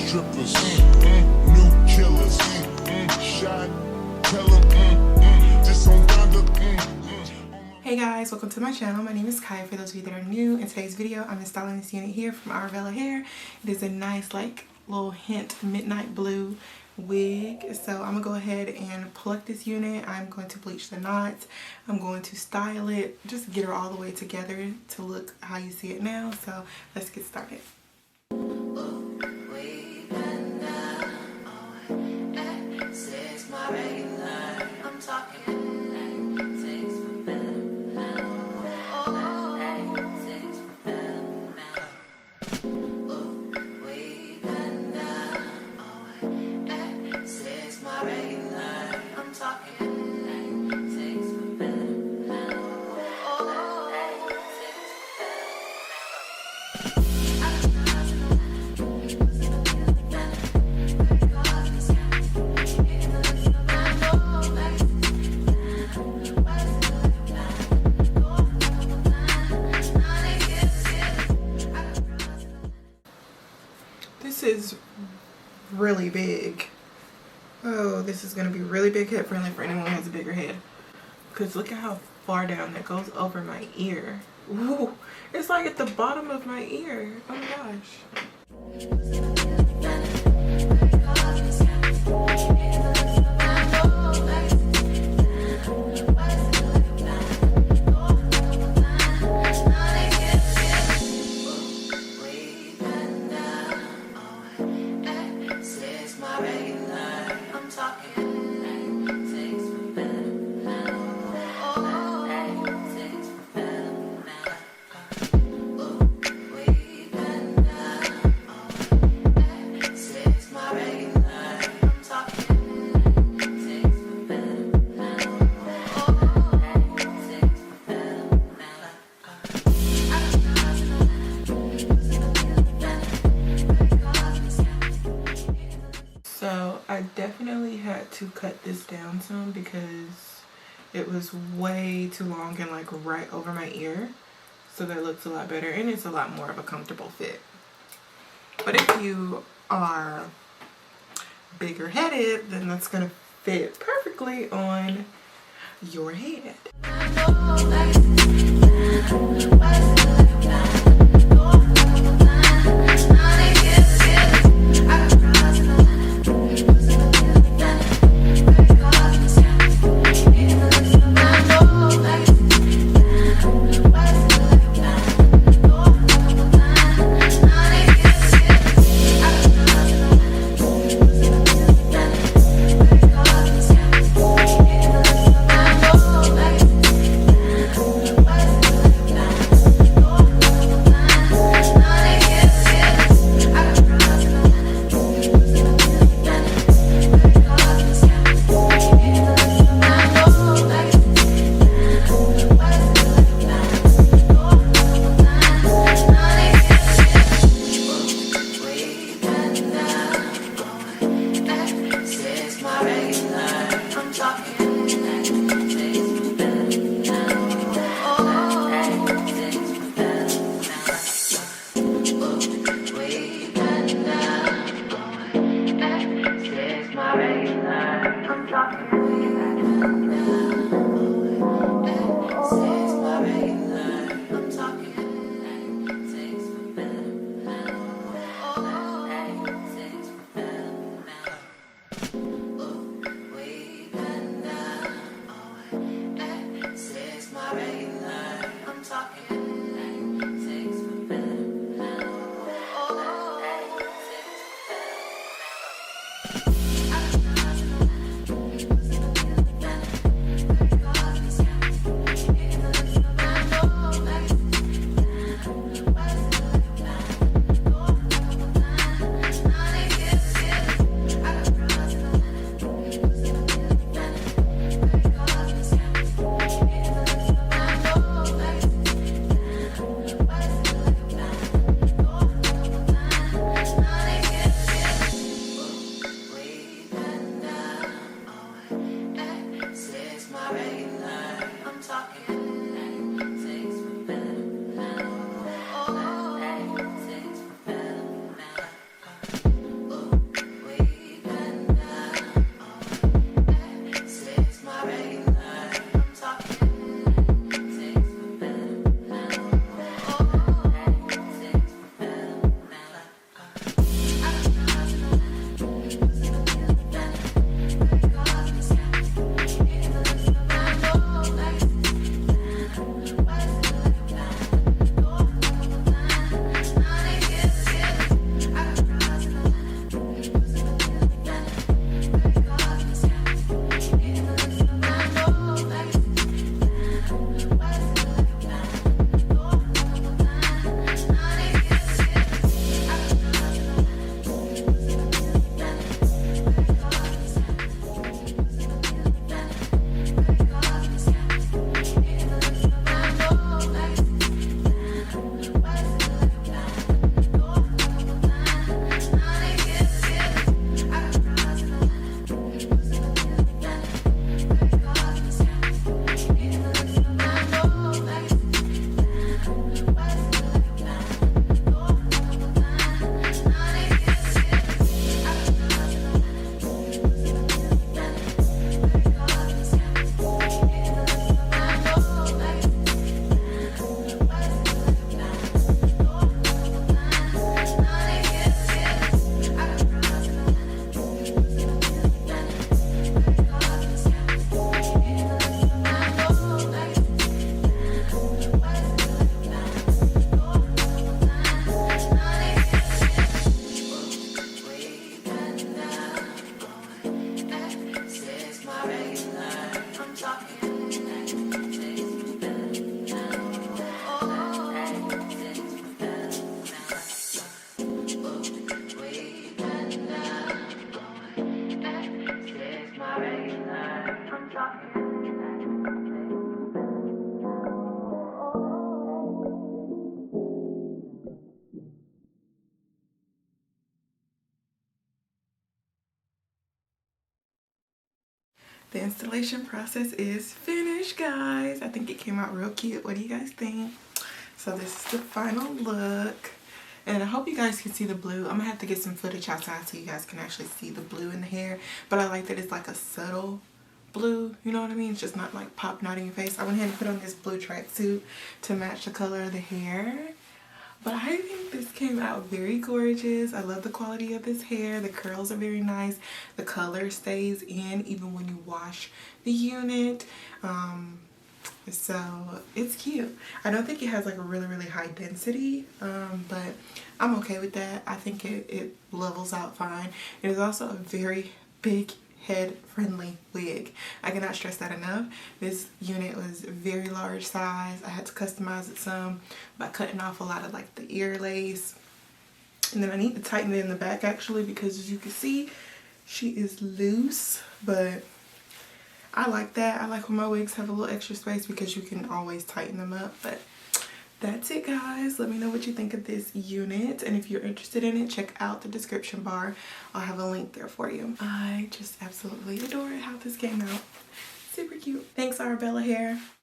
strippers, new killers, shot, tell them, just on thunder. Hey guys, welcome to my channel. My name is Kai. For those of you that are new, in today's video I'm installing this unit here from Arabella hair. It is a nice like little hint midnight blue wig. So I'm gonna go ahead and pluck this unit. I'm going to bleach the knots. I'm going to style it, just get her all the way together to look how you see it now. So let's get started. This is really big. Oh, this is gonna be really big head friendly for anyone who has a bigger head. Because look at how far down that goes over my ear. Ooh, it's like at the bottom of my ear. Oh my gosh. So I definitely had to cut this down some because it was way too long and like right over my ear. So that looks a lot better and it's a lot more of a comfortable fit. But if you are bigger headed, then that's gonna fit perfectly on your head. The installation process is finished, guys. I think it came out real cute. What do you guys think? So this is the final look. And I hope you guys can see the blue. I'm gonna have to get some footage outside so you guys can actually see the blue in the hair. But I like that it's like a subtle blue, you know what I mean? It's just not like popping out in your face. I went ahead and put on this blue tracksuit to match the color of the hair. But I think this came out very gorgeous. I love the quality of this hair. The curls are very nice. The color stays in even when you wash the unit. So it's cute. I don't think it has like a really high density, but I'm okay with that. I think it levels out fine. It is also a very big head friendly wig. I cannot stress that enough. This unit was very large size. I had to customize it some by cutting off a lot of like the ear lace, and then I need to tighten it in the back actually, because as you can see she is loose, but I like that. I like when my wigs have a little extra space because you can always tighten them up. But that's it, guys. Let me know what you think of this unit, and if you're interested in it, check out the description bar. I'll have a link there for you. I just absolutely adore how this came out. Super cute. Thanks, Arabella hair.